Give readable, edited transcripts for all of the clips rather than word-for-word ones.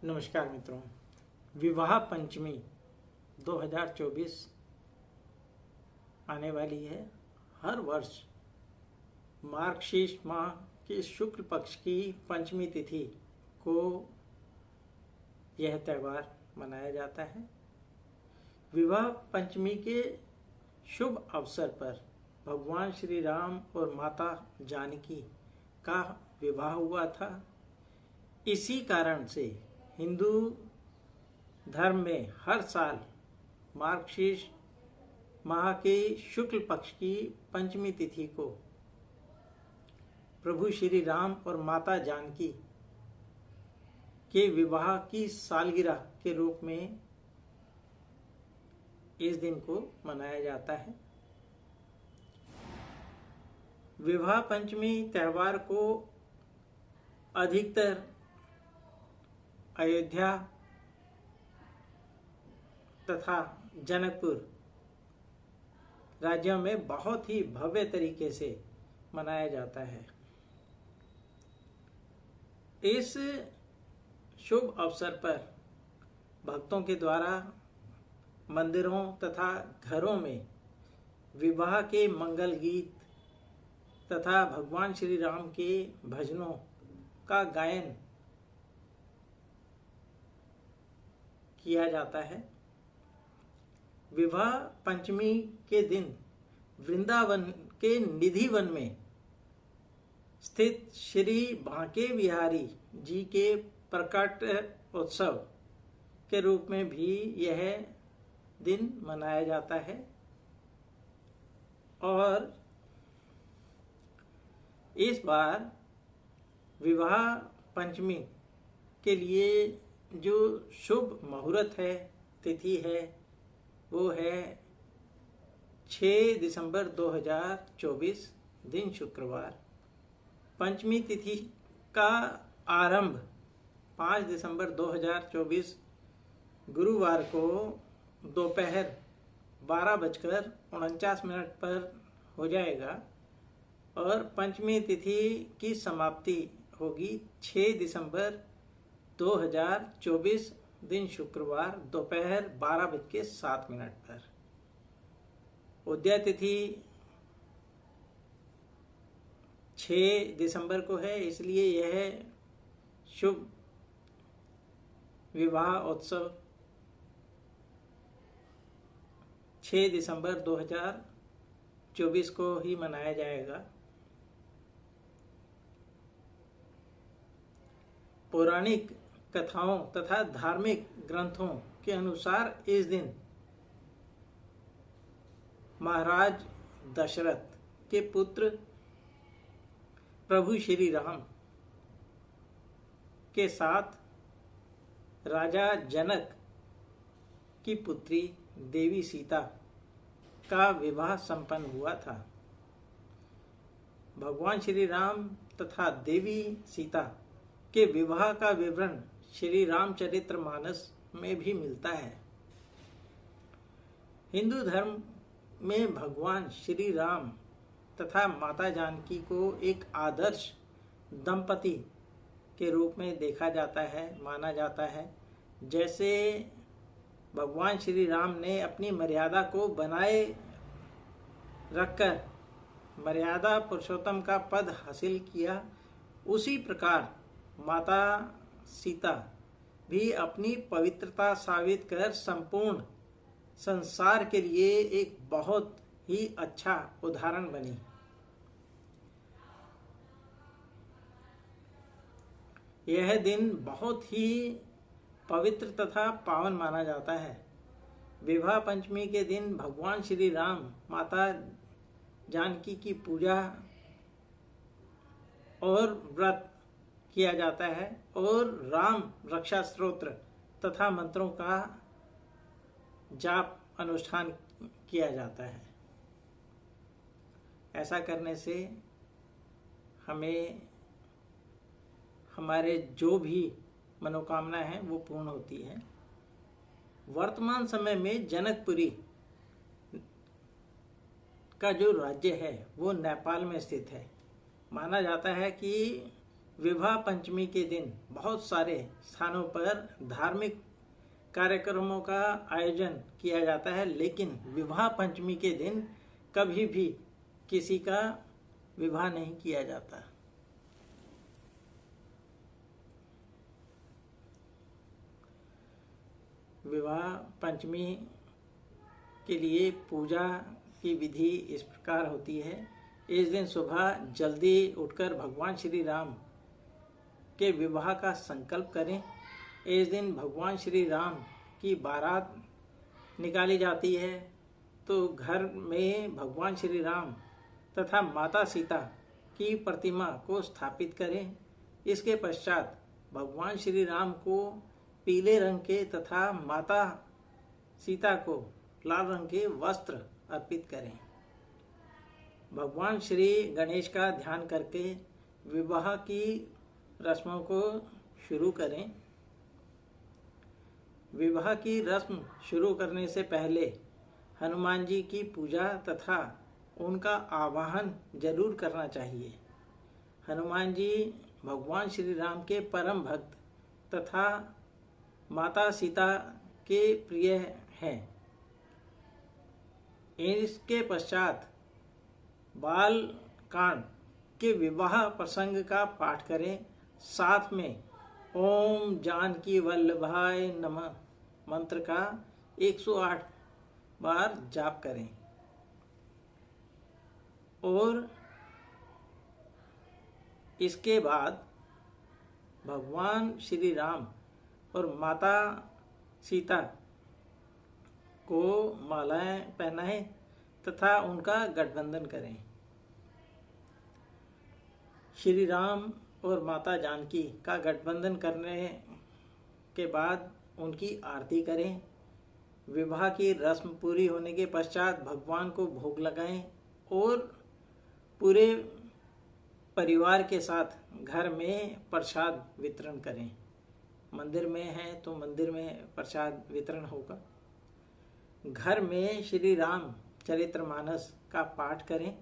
नमस्कार मित्रों, विवाह पंचमी 2024 आने वाली है। हर वर्ष मार्गशीर्ष माह की शुक्ल पक्ष की पंचमी तिथि को यह त्यौहार मनाया जाता है। विवाह पंचमी के शुभ अवसर पर भगवान श्री राम और माता जानकी का विवाह हुआ था। इसी कारण से हिंदू धर्म में हर साल मार्गशीर्ष माह के शुक्ल पक्ष की पंचमी तिथि को प्रभु श्री राम और माता जानकी के विवाह की सालगिरह के रूप में इस दिन को मनाया जाता है। विवाह पंचमी त्यौहार को अधिकतर अयोध्या तथा जनकपुर राज्यों में बहुत ही भव्य तरीके से मनाया जाता है। इस शुभ अवसर पर भक्तों के द्वारा मंदिरों तथा घरों में विवाह के मंगल गीत तथा भगवान श्री राम के भजनों का गायन किया जाता है। विवाह पंचमी के दिन वृंदावन के निधि वन में स्थित श्री बांके बिहारी जी के प्रकट उत्सव के रूप में भी यह दिन मनाया जाता है। और इस बार विवाह पंचमी के लिए जो शुभ मुहूर्त है, तिथि है, वो है 6 दिसंबर 2024 दिन शुक्रवार। पंचमी तिथि का आरंभ 5 दिसंबर 2024 गुरुवार को दोपहर 12:49 पर हो जाएगा और पंचमी तिथि की समाप्ति होगी 6 दिसंबर 2024 दिन शुक्रवार दोपहर 12:07 पर। उदय तिथि 6 दिसंबर को है, इसलिए यह शुभ विवाह उत्सव 6 दिसंबर 2024 को ही मनाया जाएगा। पौराणिक कथाओं तथा धार्मिक ग्रंथों के अनुसार इस दिन महाराज दशरथ के पुत्र प्रभु श्री राम के साथ राजा जनक की पुत्री देवी सीता का विवाह संपन्न हुआ था। भगवान श्री राम तथा देवी सीता के विवाह का विवरण श्री रामचरितमानस में भी मिलता है। हिंदू धर्म में भगवान श्री राम तथा माता जानकी को एक आदर्श दंपति के रूप में देखा जाता है, माना जाता है। जैसे भगवान श्री राम ने अपनी मर्यादा को बनाए रखकर मर्यादा पुरुषोत्तम का पद हासिल किया, उसी प्रकार माता सीता भी अपनी पवित्रता साबित कर संपूर्ण संसार के लिए एक बहुत ही अच्छा उदाहरण बनी। यह दिन बहुत ही पवित्र तथा पावन माना जाता है। विवाह पंचमी के दिन भगवान श्री राम माता जानकी की पूजा और व्रत किया जाता है और राम रक्षा स्तोत्र तथा मंत्रों का जाप अनुष्ठान किया जाता है। ऐसा करने से हमें हमारे जो भी मनोकामना है वो पूर्ण होती है। वर्तमान समय में जनकपुरी का जो राज्य है वो नेपाल में स्थित है। माना जाता है कि विवाह पंचमी के दिन बहुत सारे स्थानों पर धार्मिक कार्यक्रमों का आयोजन किया जाता है, लेकिन विवाह पंचमी के दिन कभी भी किसी का विवाह नहीं किया जाता। विवाह पंचमी के लिए पूजा की विधि इस प्रकार होती है। इस दिन सुबह जल्दी उठकर भगवान श्री राम के विवाह का संकल्प करें। इस दिन भगवान श्री राम की बारात निकाली जाती है, तो घर में भगवान श्री राम तथा माता सीता की प्रतिमा को स्थापित करें। इसके पश्चात भगवान श्री राम को पीले रंग के तथा माता सीता को लाल रंग के वस्त्र अर्पित करें। भगवान श्री गणेश का ध्यान करके विवाह की रस्मों को शुरू करें। विवाह की रस्म शुरू करने से पहले हनुमान जी की पूजा तथा उनका आवाहन जरूर करना चाहिए। हनुमान जी भगवान श्री राम के परम भक्त तथा माता सीता के प्रिय हैं। इसके पश्चात बाल कांड के विवाह प्रसंग का पाठ करें। साथ में ओम जानकी वल्लभाय नमः मंत्र का 108 बार जाप करें और इसके बाद भगवान श्री राम और माता सीता को मालाएं पहनाएं तथा उनका गठबंधन करें। श्री राम और माता जानकी का गठबंधन करने के बाद उनकी आरती करें। विवाह की रस्म पूरी होने के पश्चात भगवान को भोग लगाएं और पूरे परिवार के साथ घर में प्रसाद वितरण करें। मंदिर में है तो मंदिर में प्रसाद वितरण होगा। घर में श्री राम चरित्रमानस का पाठ करें।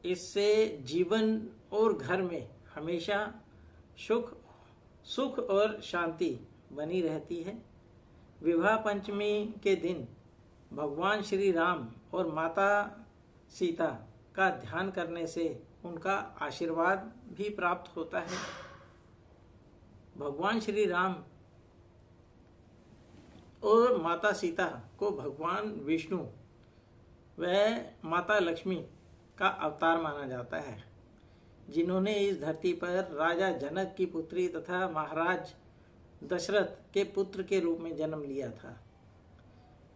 इससे जीवन और घर में हमेशा सुख और शांति बनी रहती है। विवाह पंचमी के दिन भगवान श्री राम और माता सीता का ध्यान करने से उनका आशीर्वाद भी प्राप्त होता है। भगवान श्री राम और माता सीता को भगवान विष्णु व माता लक्ष्मी का अवतार माना जाता है, जिन्होंने इस धरती पर राजा जनक की पुत्री तथा महाराज दशरथ के पुत्र के रूप में जन्म लिया था।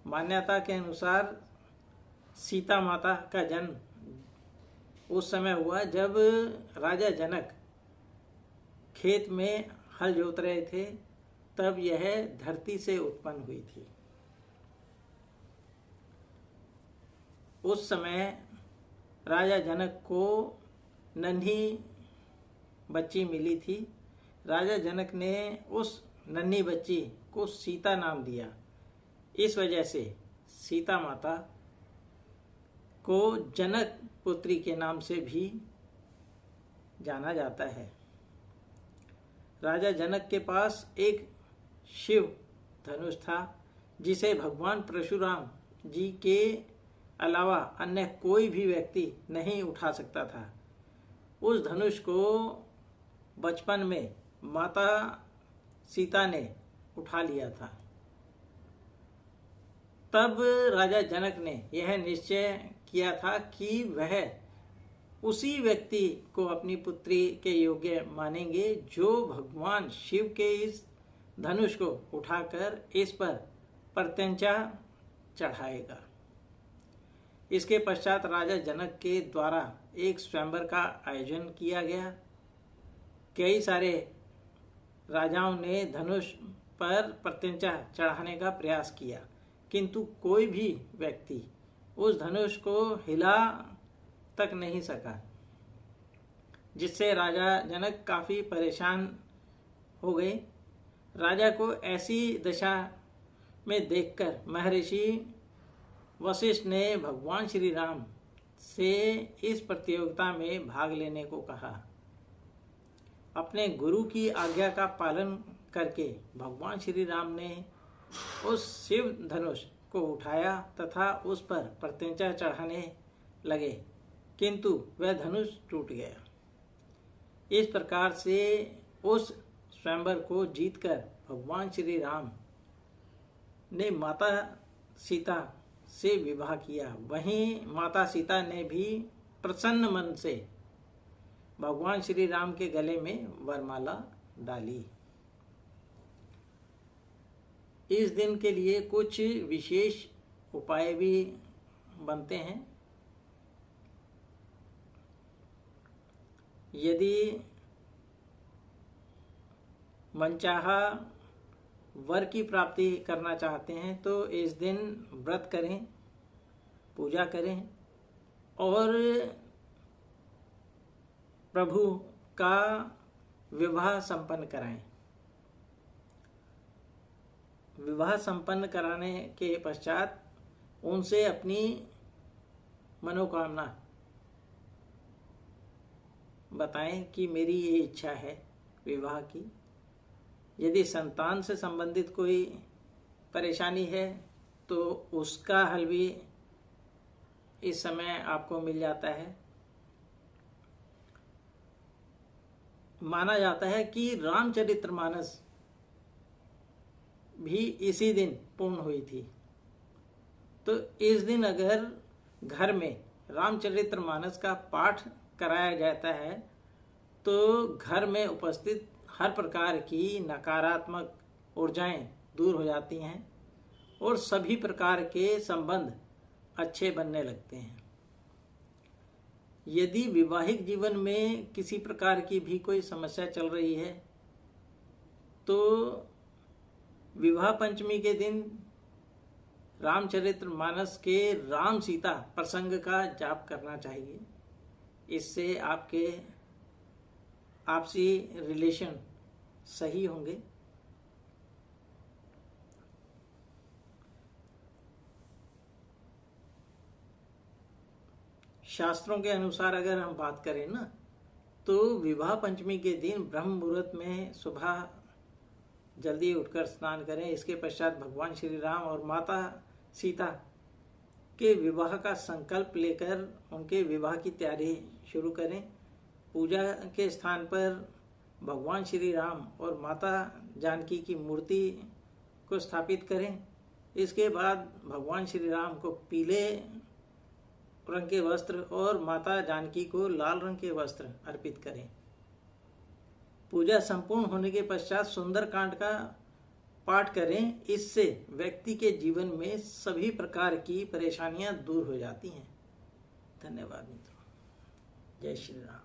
मान्यता के अनुसार सीता माता का जन्म उस समय हुआ जब राजा जनक खेत में हल जोत रहे थे, तब यह धरती से उत्पन्न हुई थी। उस समय राजा जनक को नन्ही बच्ची मिली थी। राजा जनक ने उस नन्ही बच्ची को सीता नाम दिया। इस वजह से सीता माता को जनक पुत्री के नाम से भी जाना जाता है। राजा जनक के पास एक शिव धनुष था, जिसे भगवान परशुराम जी के अलावा अन्य कोई भी व्यक्ति नहीं उठा सकता था। उस धनुष को बचपन में माता सीता ने उठा लिया था। तब राजा जनक ने यह निश्चय किया था कि वह उसी व्यक्ति को अपनी पुत्री के योग्य मानेंगे जो भगवान शिव के इस धनुष को उठाकर इस पर प्रत्यंचा चढ़ाएगा। इसके पश्चात राजा जनक के द्वारा एक स्वयंवर का आयोजन किया गया। कई सारे राजाओं ने धनुष पर प्रत्यंचा चढ़ाने का प्रयास किया, किंतु कोई भी व्यक्ति उस धनुष को हिला तक नहीं सका, जिससे राजा जनक काफी परेशान हो गए। राजा को ऐसी दशा में देखकर महर्षि वशिष्ठ ने भगवान श्री राम से इस प्रतियोगिता में भाग लेने को कहा। अपने गुरु की आज्ञा का पालन करके भगवान श्री राम ने उस शिव धनुष को उठाया तथा उस पर प्रत्यंचा चढ़ाने लगे, किंतु वह धनुष टूट गया। इस प्रकार से उस स्वयंवर को जीतकर भगवान श्री राम ने माता सीता से विवाह किया। वहीं माता सीता ने भी प्रसन्न मन से भगवान श्री राम के गले में वरमाला डाली। इस दिन के लिए कुछ विशेष उपाय भी बनते हैं। यदि मनचाहा वर की प्राप्ति करना चाहते हैं तो इस दिन व्रत करें, पूजा करें और प्रभु का विवाह संपन्न कराएं। विवाह संपन्न कराने के पश्चात उनसे अपनी मनोकामना बताएं कि मेरी ये इच्छा है विवाह की। यदि संतान से संबंधित कोई परेशानी है तो उसका हल भी इस समय आपको मिल जाता है। माना जाता है कि रामचरितमानस भी इसी दिन पूर्ण हुई थी। तो इस दिन अगर घर में रामचरितमानस का पाठ कराया जाता है तो घर में उपस्थित हर प्रकार की नकारात्मक ऊर्जाएं दूर हो जाती हैं और सभी प्रकार के संबंध अच्छे बनने लगते हैं। यदि वैवाहिक जीवन में किसी प्रकार की भी कोई समस्या चल रही है तो विवाह पंचमी के दिन रामचरितमानस के राम सीता प्रसंग का जाप करना चाहिए। इससे आपके आपसी रिलेशन सही होंगे। शास्त्रों के अनुसार अगर हम बात करें ना तो विवाह पंचमी के दिन ब्रह्म मुहूर्त में सुबह जल्दी उठकर स्नान करें। इसके पश्चात भगवान श्री राम और माता सीता के विवाह का संकल्प लेकर उनके विवाह की तैयारी शुरू करें। पूजा के स्थान पर भगवान श्री राम और माता जानकी की मूर्ति को स्थापित करें। इसके बाद भगवान श्री राम को पीले रंग के वस्त्र और माता जानकी को लाल रंग के वस्त्र अर्पित करें। पूजा संपूर्ण होने के पश्चात सुंदरकांड का पाठ करें। इससे व्यक्ति के जीवन में सभी प्रकार की परेशानियां दूर हो जाती हैं। धन्यवाद मित्रों। जय श्री राम।